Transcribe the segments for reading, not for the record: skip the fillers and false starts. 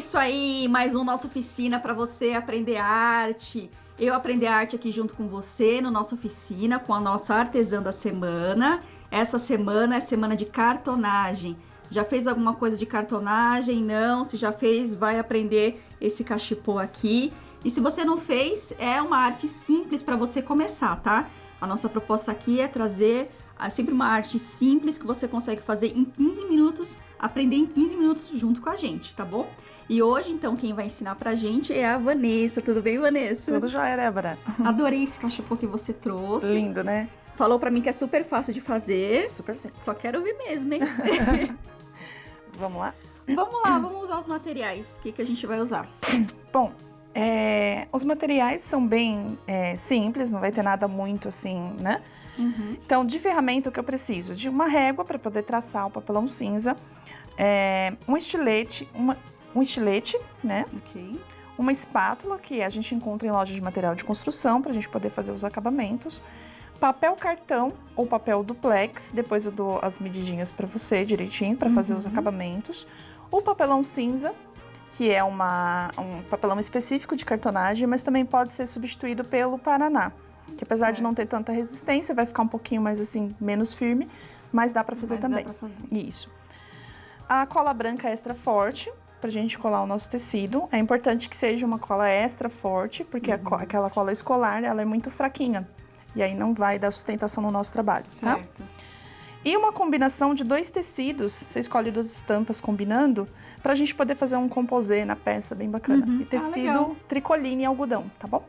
isso aí, mais um Nossa Oficina para você aprender arte. Eu aprender arte aqui junto com você no nossa oficina com a nossa artesã da semana. Essa semana é semana de cartonagem. Já fez alguma coisa de cartonagem? Não. Se já fez, vai aprender esse cachepô aqui. E se você não fez, é uma arte simples para você começar, tá? A nossa proposta aqui é trazer sempre uma arte simples que você consegue fazer em 15 minutos, aprender em 15 minutos junto com a gente, tá bom? E hoje, então, quem vai ensinar pra gente é a Vanessa. Tudo bem, Vanessa? Tudo jóia, Débora. Adorei esse cachepô que você trouxe. Lindo, né? Falou pra mim que é super fácil de fazer. Super simples. Só quero ver mesmo, hein? Vamos lá? Vamos lá, vamos usar os materiais. O que a gente vai usar? Bom, os materiais são bem simples, não vai ter nada muito assim, né? Uhum. Então, de ferramenta, o que eu preciso? De uma régua para poder traçar o papelão cinza, um estilete, né? Ok. Uma espátula, que a gente encontra em lojas de material de construção, para a gente poder fazer os acabamentos. Papel cartão ou papel duplex, depois eu dou as medidinhas para você direitinho, para fazer os acabamentos. O papelão cinza, que é um papelão específico de cartonagem, mas também pode ser substituído pelo Paraná, que apesar de não ter tanta resistência, vai ficar um pouquinho mais assim, menos firme, mas dá pra fazer também. Dá pra fazer. Isso. A cola branca extra forte, pra gente colar o nosso tecido. É importante que seja uma cola extra forte, porque aquela cola escolar, ela é muito fraquinha. E aí não vai dar sustentação no nosso trabalho, tá? Certo. E uma combinação de 2 tecidos, você escolhe 2 estampas combinando, pra gente poder fazer um composê na peça bem bacana. E tecido tricoline e algodão, tá bom?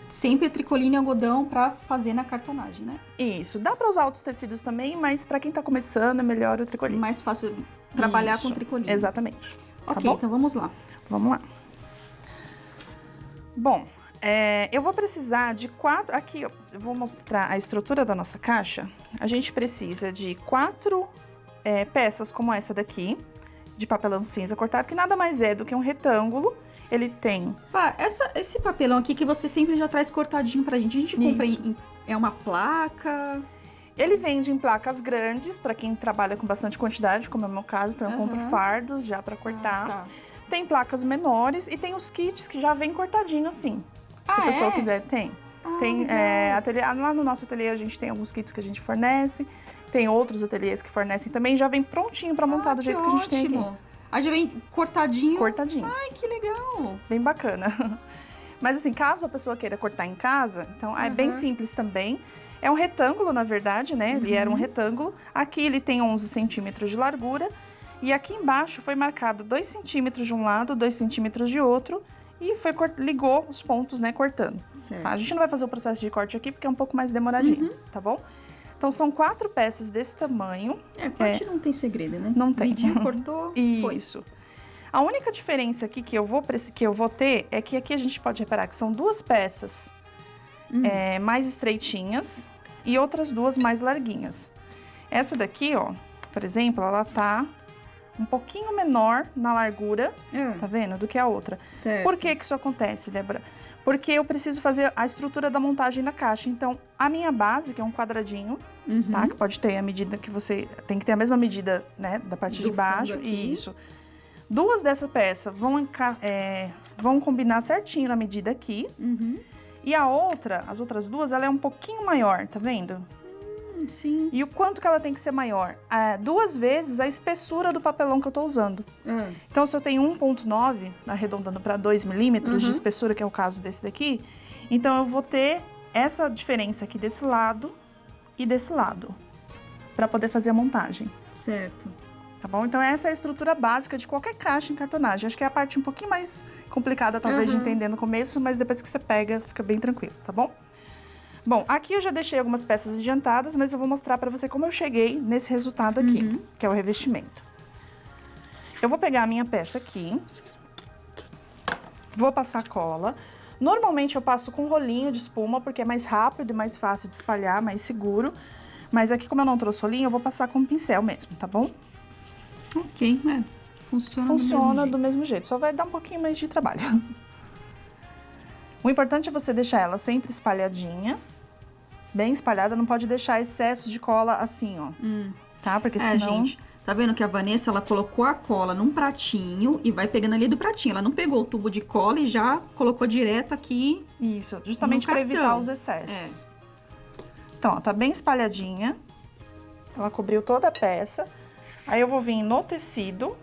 Sempre tricoline e algodão pra fazer na cartonagem, né? Isso, dá pra usar outros tecidos também, mas pra quem tá começando é melhor o tricoline. Mais fácil trabalhar com tricoline. Exatamente. Tá Ok, bom? então vamos lá. Vamos lá. Bom, eu vou precisar de 4... Aqui, ó, eu vou mostrar a estrutura da nossa caixa. A gente precisa de 4 peças como essa daqui, de papelão cinza cortado, que nada mais é do que um retângulo. Ele tem... Esse papelão aqui que você sempre já traz cortadinho pra gente, a gente compra é uma placa... Ele vende em placas grandes, para quem trabalha com bastante quantidade, como é o meu caso, então eu compro fardos já para cortar. tá. Tem placas menores e tem os kits que já vem cortadinho assim. Se a pessoa quiser, tem. Tem lá no nosso ateliê a gente tem alguns kits que a gente fornece, tem outros ateliês que fornecem também, já vem prontinho para montar do jeito que a gente tem aqui. Aí já vem cortadinho? Cortadinho. Ai, que legal! Bem bacana. Mas assim, caso a pessoa queira cortar em casa, então é bem simples também. É um retângulo, na verdade, né? Ele era um retângulo. Aqui ele tem 11 centímetros de largura. E aqui embaixo foi marcado 2 centímetros de um lado, 2 centímetros de outro. E ligou os pontos, né, cortando. Tá? A gente não vai fazer o processo de corte aqui, porque é um pouco mais demoradinho, tá bom? Então, são 4 peças desse tamanho. Corte não tem segredo, né? Não tem. Mediu, cortou, foi. Isso. A única diferença aqui que eu vou ter é que aqui a gente pode reparar que são 2 peças mais estreitinhas e outras 2 mais larguinhas. Essa daqui, ó, por exemplo, ela tá um pouquinho menor na largura, tá vendo, do que a outra. Certo. Por que isso acontece, Débora? Porque eu preciso fazer a estrutura da montagem da caixa. Então, a minha base, que é um quadradinho, tá? Que pode ter a medida que você... Tem que ter a mesma medida, né, da parte de baixo. Isso. 2 dessa peça vão combinar certinho na medida aqui. E as outras 2, ela é um pouquinho maior, tá vendo? Sim. E o quanto que ela tem que ser maior? 2 vezes a espessura do papelão que eu tô usando. Então, se eu tenho 1,9, arredondando para 2 milímetros de espessura, que é o caso desse daqui, então eu vou ter essa diferença aqui desse lado e desse lado, para poder fazer a montagem. Certo. Tá bom? Então, essa é a estrutura básica de qualquer caixa em cartonagem. Acho que é a parte um pouquinho mais complicada, talvez, de entender no começo, mas depois que você pega, fica bem tranquilo, tá bom? Bom, aqui eu já deixei algumas peças adiantadas, mas eu vou mostrar pra você como eu cheguei nesse resultado aqui, que é o revestimento. Eu vou pegar a minha peça aqui, vou passar cola. Normalmente eu passo com um rolinho de espuma, porque é mais rápido e mais fácil de espalhar, mais seguro. Mas aqui, como eu não trouxe rolinho, eu vou passar com um pincel mesmo, tá bom? Ok, funciona do mesmo jeito, só vai dar um pouquinho mais de trabalho. O importante é você deixar ela sempre espalhadinha, bem espalhada, não pode deixar excesso de cola assim, ó. Tá? Porque senão... gente, Tá vendo que a Vanessa, ela colocou a cola num pratinho e vai pegando ali do pratinho. Ela não pegou o tubo de cola e já colocou direto aqui. Isso, justamente para evitar os excessos. Então, ó, tá bem espalhadinha. Ela cobriu toda a peça. Aí eu vou vir no tecido.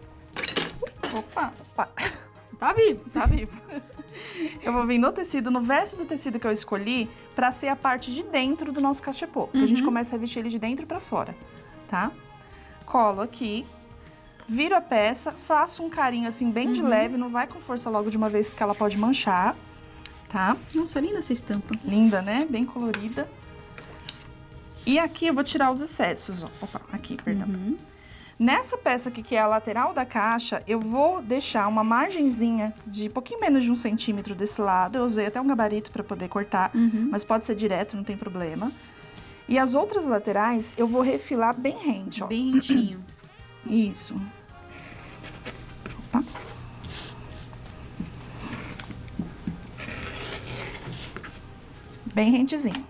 Opa. Tá vivo. Tá vivo. Eu vou vir no tecido, no verso do tecido que eu escolhi, pra ser a parte de dentro do nosso cachepô. Porque a gente começa a vestir ele de dentro pra fora, tá? Colo aqui, viro a peça, faço um carinho assim bem de leve, não vai com força logo de uma vez porque ela pode manchar, tá? Nossa, linda essa estampa. Linda, né? Bem colorida. E aqui eu vou tirar os excessos, ó. Opa, aqui, perdão. Nessa peça aqui, que é a lateral da caixa, eu vou deixar uma margenzinha de pouquinho menos de 1 centímetro desse lado. Eu usei até um gabarito para poder cortar, mas pode ser direto, não tem problema. E as outras laterais, eu vou refilar bem rente, ó. Bem rentinho. Isso. Opa. Bem rentezinho.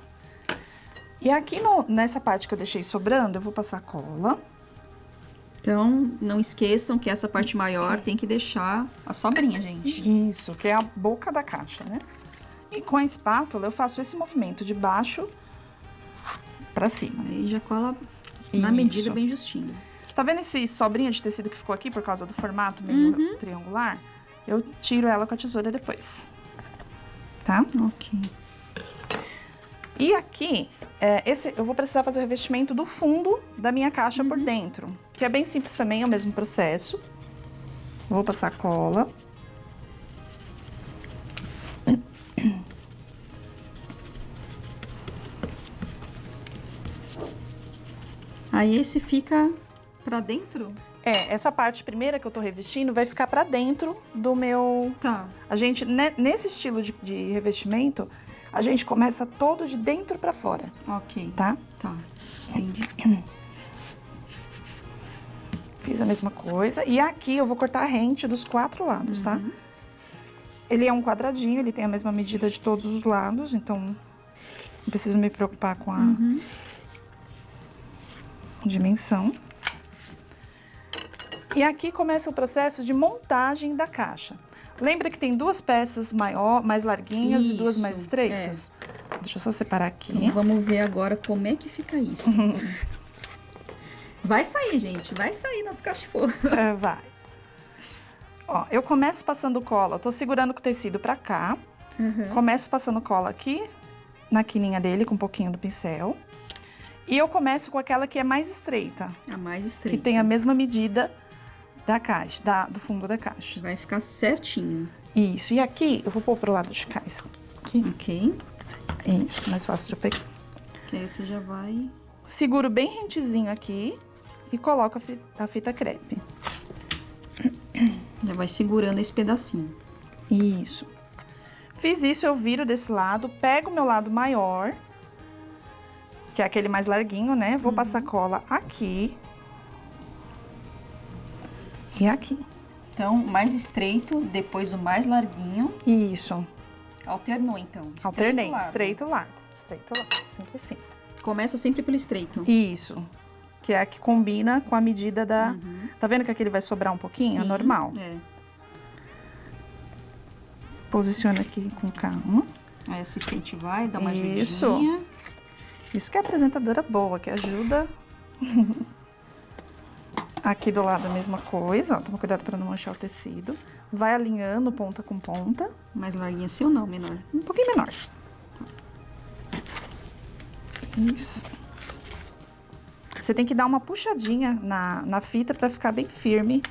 E aqui nessa parte que eu deixei sobrando, eu vou passar cola. Então, não esqueçam que essa parte maior tem que deixar a sobrinha, gente. Isso, que é a boca da caixa, né? E com a espátula eu faço esse movimento de baixo pra cima. Aí já cola na medida bem justinha. Tá vendo esse sobrinha de tecido que ficou aqui por causa do formato meio triangular? Eu tiro ela com a tesoura depois, tá? Ok. E aqui, eu vou precisar fazer o revestimento do fundo da minha caixa por dentro. Que é bem simples também, é o mesmo processo. Vou passar cola. Aí esse fica pra dentro? Essa parte primeira que eu tô revestindo vai ficar pra dentro do meu... Tá. A gente, nesse estilo de revestimento, a gente começa todo de dentro pra fora. Ok. Tá? Tá. Entendi. Fiz a mesma coisa. E aqui eu vou cortar a rente dos 4 lados, tá? Ele é um quadradinho, ele tem a mesma medida de todos os lados, então não preciso me preocupar com a dimensão. E aqui começa o processo de montagem da caixa. Lembra que tem 2 peças mais larguinhas e 2 mais estreitas? Deixa eu só separar aqui. Então, vamos ver agora como é que fica isso. Vai sair, gente. Vai sair nosso cachorro. Vai. Ó, eu começo passando cola. Eu tô segurando com o tecido pra cá. Começo passando cola aqui, na quininha dele, com um pouquinho do pincel. E eu começo com aquela que é mais estreita. A mais estreita. Que tem a mesma medida da caixa, do fundo da caixa. Vai ficar certinho. Isso. E aqui, eu vou pôr pro lado de cá. Aqui. Ok. Isso, mais fácil de eu pegar. Que aí você já vai... Seguro bem rentezinho aqui e coloco a fita crepe. Já vai segurando esse pedacinho. Isso. Fiz isso, eu viro desse lado, pego o meu lado maior, que é aquele mais larguinho, né? Vou passar cola aqui e aqui. Então, mais estreito, depois o mais larguinho. Isso. Alternou, então. Alternei, estreito, largo. Estreito, largo, sempre assim. Começa sempre pelo estreito. Isso. Que é a que combina com a medida da... Tá vendo que aqui ele vai sobrar um pouquinho? Sim, É normal. Posiciona aqui com calma. Aí a assistente vai, dá uma Isso. ajudinha. Isso que é apresentadora boa, que ajuda. Aqui do lado a mesma coisa, ó. Toma cuidado para não manchar o tecido. Vai alinhando ponta com ponta. Mais larguinha assim ou não, menor? Um pouquinho menor. Isso. Você tem que dar uma puxadinha na fita para ficar bem firme.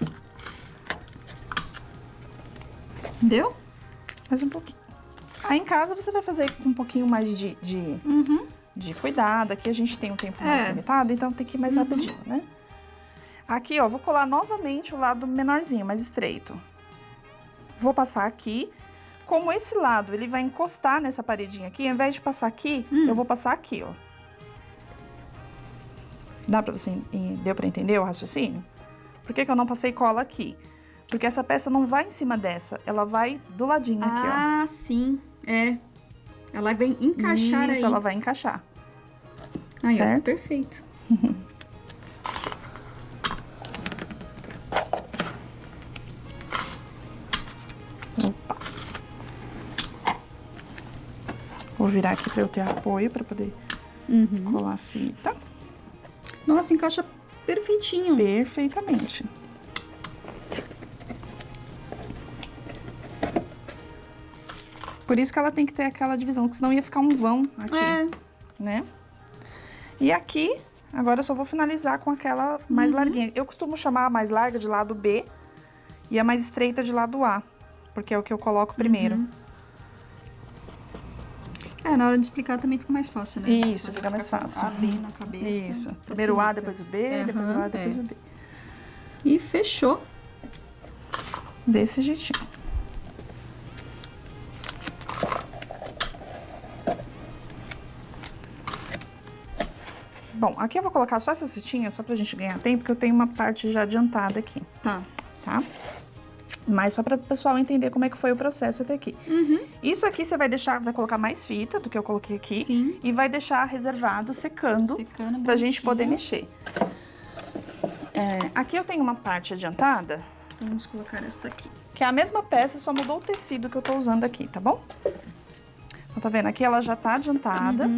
Deu? Mais um pouquinho. Aí em casa você vai fazer com um pouquinho mais de cuidado. Aqui a gente tem um tempo mais limitado, então tem que ir mais rapidinho, né? Aqui, ó, vou colar novamente o lado menorzinho, mais estreito. Vou passar aqui. Como esse lado, ele vai encostar nessa paredinha aqui, ao invés de passar aqui, eu vou passar aqui, ó. Deu pra entender o raciocínio? Por que que eu não passei cola aqui? Porque essa peça não vai em cima dessa, ela vai do ladinho aqui, ó. Ah, sim. Ela vai encaixar Isso, aí. ela vai encaixar. Aí, certo? ó, perfeito. Vou virar aqui pra eu ter apoio, pra poder colar a fita. Nossa, encaixa perfeitinho. Perfeitamente. Por isso que ela tem que ter aquela divisão, que senão ia ficar um vão aqui, né? E aqui, agora eu só vou finalizar com aquela mais larguinha. Eu costumo chamar a mais larga de lado B e a mais estreita de lado A, porque é o que eu coloco primeiro. Na hora de explicar também fica mais fácil, né? Isso, fica mais fácil. A, B na cabeça. Isso. Primeiro o A, depois o B, depois o A, depois o B. E fechou. Desse jeitinho. Bom, aqui eu vou colocar só essas fitinhas, só pra gente ganhar tempo, porque eu tenho uma parte já adiantada aqui. Tá. Mas só para o pessoal entender como é que foi o processo até aqui. Isso aqui você vai deixar, vai colocar mais fita do que eu coloquei aqui. Sim. E vai deixar reservado, secando pra gente poder mexer. Aqui eu tenho uma parte adiantada. Vamos colocar essa aqui. Que é a mesma peça, só mudou o tecido que eu tô usando aqui, tá bom? Então, tá vendo? Aqui ela já tá adiantada.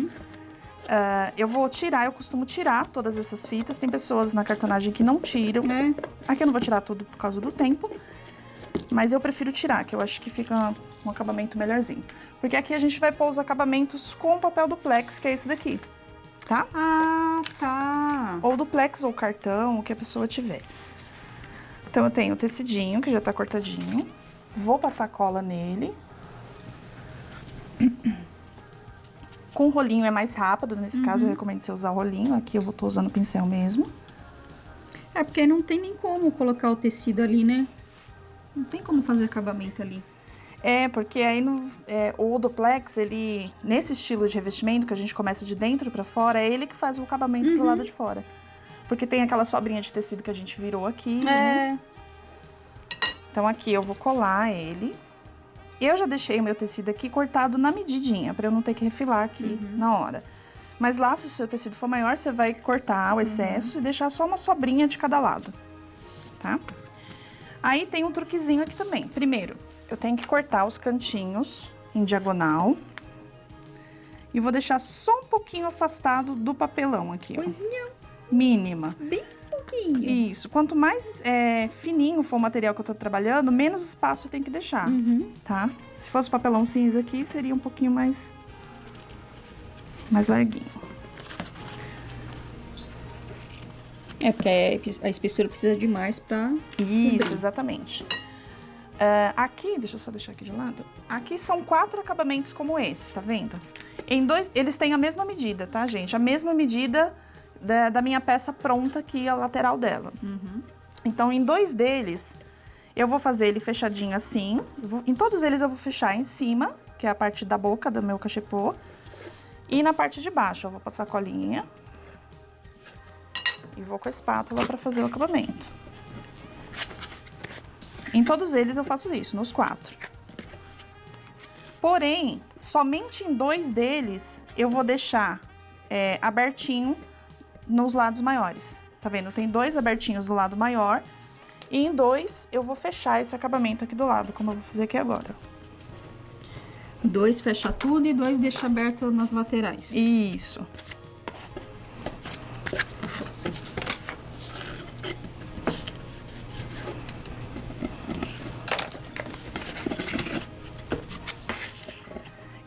Eu vou tirar, eu costumo tirar todas essas fitas. Tem pessoas na cartonagem que não tiram. Aqui eu não vou tirar tudo por causa do tempo. Mas eu prefiro tirar, que eu acho que fica um acabamento melhorzinho. Porque aqui a gente vai pôr os acabamentos com papel duplex, que é esse daqui, tá? Ah, tá. Ou duplex ou cartão, o que a pessoa tiver. Então eu tenho o tecidinho, que já tá cortadinho. Vou passar cola nele. Com rolinho é mais rápido, nesse caso eu recomendo você usar o rolinho. Aqui eu tô usando o pincel mesmo. Porque não tem nem como colocar o tecido ali, né? Não tem como fazer acabamento ali. Porque aí o duplex, ele, nesse estilo de revestimento, que a gente começa de dentro pra fora, é ele que faz o acabamento pro lado de fora. Porque tem aquela sobrinha de tecido que a gente virou aqui, né? Então aqui eu vou colar ele. Eu já deixei o meu tecido aqui cortado na medidinha, pra eu não ter que refilar aqui na hora. Mas lá, se o seu tecido for maior, você vai cortar o excesso e deixar só uma sobrinha de cada lado, tá? Aí tem um truquezinho aqui também. Primeiro, eu tenho que cortar os cantinhos em diagonal. E vou deixar só um pouquinho afastado do papelão aqui, ó. Coisinha mínima. Bem pouquinho. Isso. Quanto mais fininho for o material que eu tô trabalhando, menos espaço eu tenho que deixar, tá? Se fosse papelão cinza aqui, seria um pouquinho mais larguinho. Porque a espessura precisa de mais pra... Isso, exatamente. Aqui, deixa eu só deixar aqui de lado. Aqui são 4 acabamentos como esse, tá vendo? Eles têm a mesma medida, tá, gente? A mesma medida da minha peça pronta aqui, a lateral dela. Então, em 2 deles, eu vou fazer ele fechadinho assim. Em todos eles eu vou fechar em cima, que é a parte da boca do meu cachepô. E na parte de baixo eu vou passar colinha. E vou com a espátula pra fazer o acabamento. Em todos eles eu faço isso, nos 4. Porém, somente em 2 deles eu vou deixar abertinho nos lados maiores. Tá vendo? Tem 2 abertinhos do lado maior. E em 2 eu vou fechar esse acabamento aqui do lado, como eu vou fazer aqui agora. 2 fecha tudo e 2 deixa aberto nas laterais. Isso.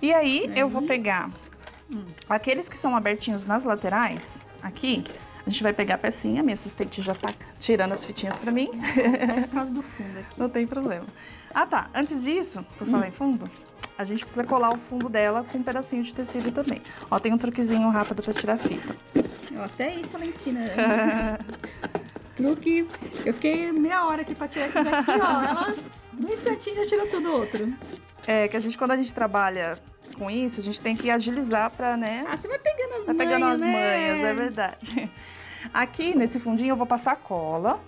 E aí, eu vou pegar aqueles que são abertinhos nas laterais, aqui, a gente vai pegar a pecinha, minha assistente já tá tirando as fitinhas pra mim. É por causa do fundo aqui. Não tem problema. Ah, tá. Antes disso, por falar em fundo, a gente precisa colar o fundo dela com um pedacinho de tecido também. Ó, tem um truquezinho rápido pra tirar a fita. Até isso ela ensina. Truque. Eu fiquei meia hora aqui pra tirar esses aqui, ó. Ela, num instantinho, já tirou tudo outro. Que quando a gente trabalha com isso, a gente tem que agilizar pra, né? Você vai pegando as manhas, Vai pegando as né? manhas, é verdade. Aqui, nesse fundinho, eu vou passar cola.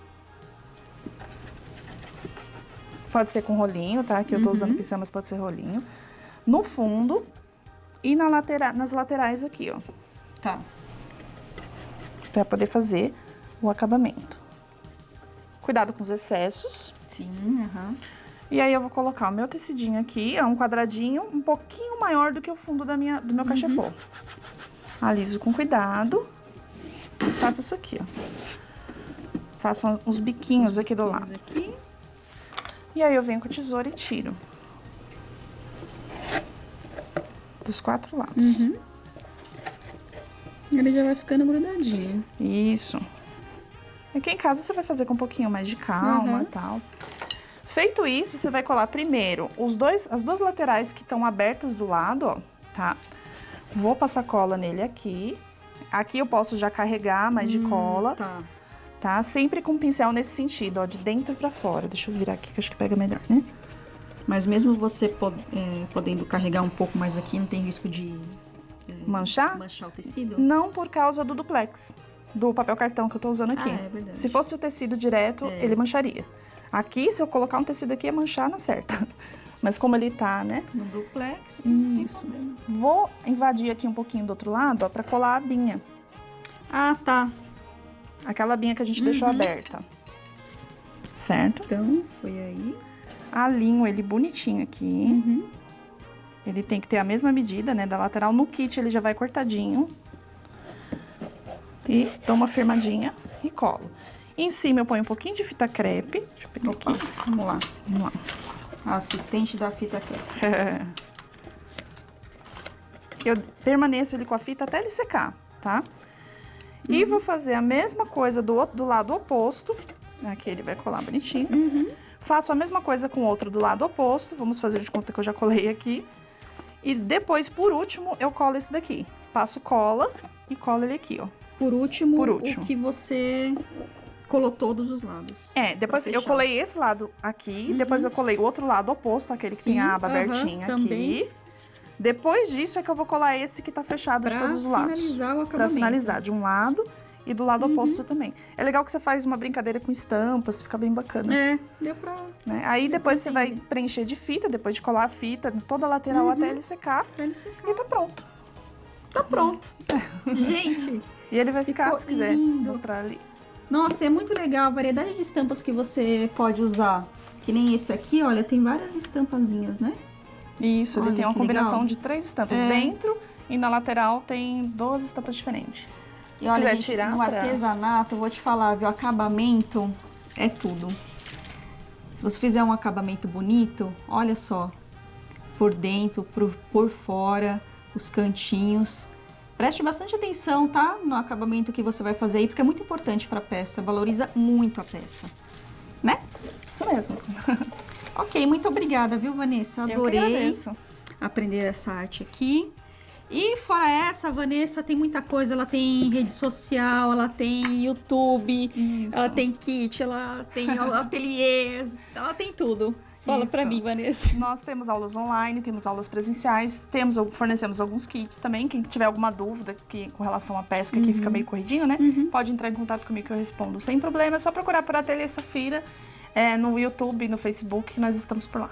Pode ser com rolinho, tá? Aqui eu tô usando pincel, mas pode ser rolinho. No fundo e nas laterais aqui, ó. Tá. Pra poder fazer o acabamento. Cuidado com os excessos. Sim, E aí eu vou colocar o meu tecidinho aqui, é um quadradinho um pouquinho maior do que o fundo do meu cachepô. Aliso com cuidado. E faço isso aqui, ó. Faço uns biquinhos aqui do lado. Aqui. E aí eu venho com a tesoura e tiro. Dos 4 lados. Ele já vai ficando grudadinho. Isso. Aqui em casa você vai fazer com um pouquinho mais de calma e tal. Feito isso, você vai colar primeiro as duas laterais que estão abertas do lado, ó, tá? Vou passar cola nele aqui. Aqui eu posso já carregar mais de cola, tá? Sempre com o pincel nesse sentido, ó, de dentro pra fora. Deixa eu virar aqui que acho que pega melhor, né? Mas mesmo você podendo carregar um pouco mais aqui, não tem risco de manchar o tecido? Não, por causa do duplex, do papel cartão que eu tô usando aqui. É verdade. Se fosse o tecido direto, ele mancharia. Aqui, se eu colocar um tecido aqui, ia manchar na certa. Mas como ele tá, né? No duplex. Isso. Vou invadir aqui um pouquinho do outro lado, ó, pra colar a abinha. Ah, tá. Aquela abinha que a gente deixou aberta. Certo? Então, foi aí. Alinho ele bonitinho aqui. Ele tem que ter a mesma medida, né, da lateral. No kit ele já vai cortadinho. E dou uma firmadinha e colo. Em cima eu ponho um pouquinho de fita crepe. Deixa eu pegar aqui. Vamos lá. Vamos lá. A assistente da fita crepe. Eu permaneço ele com a fita até ele secar, tá? E vou fazer a mesma coisa do lado oposto. Aqui ele vai colar bonitinho. Faço a mesma coisa com o outro do lado oposto. Vamos fazer de conta que eu já colei aqui. E depois, por último, eu colo esse daqui. Passo cola e colo ele aqui, ó. Por último, Por último. o que você colou todos os lados. Depois eu colei esse lado aqui, depois eu colei o outro lado oposto, aquele que tem a aba abertinha também. aqui. Depois disso é que eu vou colar esse que tá fechado de todos os lados. Pra finalizar o acabamento. Pra finalizar, de um lado e do lado oposto também. É legal que você faz uma brincadeira com estampas, fica bem bacana. Deu pra... Né? Aí depois você vai preencher de fita, depois de colar a fita, toda a lateral até ele secar. E tá pronto. Tá pronto. Gente... E ele vai ficar, ficou se quiser lindo. mostrar ali. Nossa, é muito legal a variedade de estampas que você pode usar. Que nem esse aqui, olha, tem várias estampazinhas, né? Isso, Olha, ele tem uma que combinação legal. de 3 estampas. Dentro e na lateral tem 2 estampas diferentes. E olha, quiser gente, tirar no pra- artesanato, eu vou te falar, viu? Acabamento é tudo. Se você fizer um acabamento bonito, olha só. Por dentro, por fora, os cantinhos. Preste bastante atenção, tá? No acabamento que você vai fazer aí, porque é muito importante pra peça. Valoriza muito a peça. Né? Isso mesmo. Ok, muito obrigada, viu, Vanessa? Eu que Adorei agradeço. aprender essa arte aqui. E fora essa, a Vanessa tem muita coisa. Ela tem rede social, ela tem YouTube, Isso. ela tem kit, ela tem ateliês, ela tem tudo. Fala pra Isso. mim, Vanessa. Nós temos aulas online, temos aulas presenciais, fornecemos alguns kits também. Quem tiver alguma dúvida com relação à pesca, que fica meio corridinho, né? Pode entrar em contato comigo que eu respondo sem problema. É só procurar por Ateliê Safira no YouTube, no Facebook, nós estamos por lá.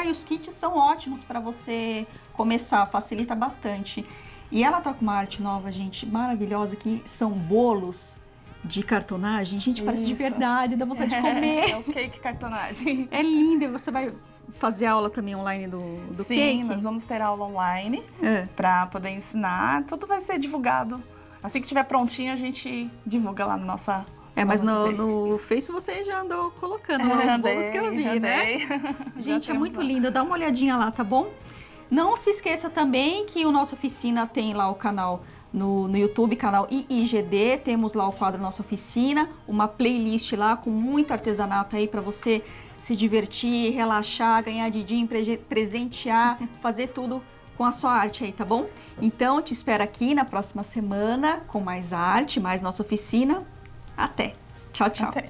E os kits são ótimos pra você começar, facilita bastante. E ela tá com uma arte nova, gente, maravilhosa, que são bolos de cartonagem. Gente, parece de Isso. verdade, dá vontade de comer. É o cake cartonagem. É lindo. E você vai fazer aula também online do Sim, cake? nós vamos ter aula online É. para poder ensinar. Tudo vai ser divulgado. Assim que estiver prontinho, a gente divulga lá na nossa... Mas nossas redes. no Face você já andou colocando lá os bolos que eu vi, né? Gente, é muito lindo. Dá uma olhadinha lá, tá bom? Não se esqueça também que o nosso oficina tem lá o canal no YouTube, canal IIGD. Temos lá o quadro Nossa Oficina, uma playlist lá com muito artesanato aí pra você se divertir, relaxar, ganhar din-din, presentear, fazer tudo com a sua arte aí, tá bom? Então, te espero aqui na próxima semana com mais arte, mais Nossa Oficina. Até. Tchau, tchau. Até.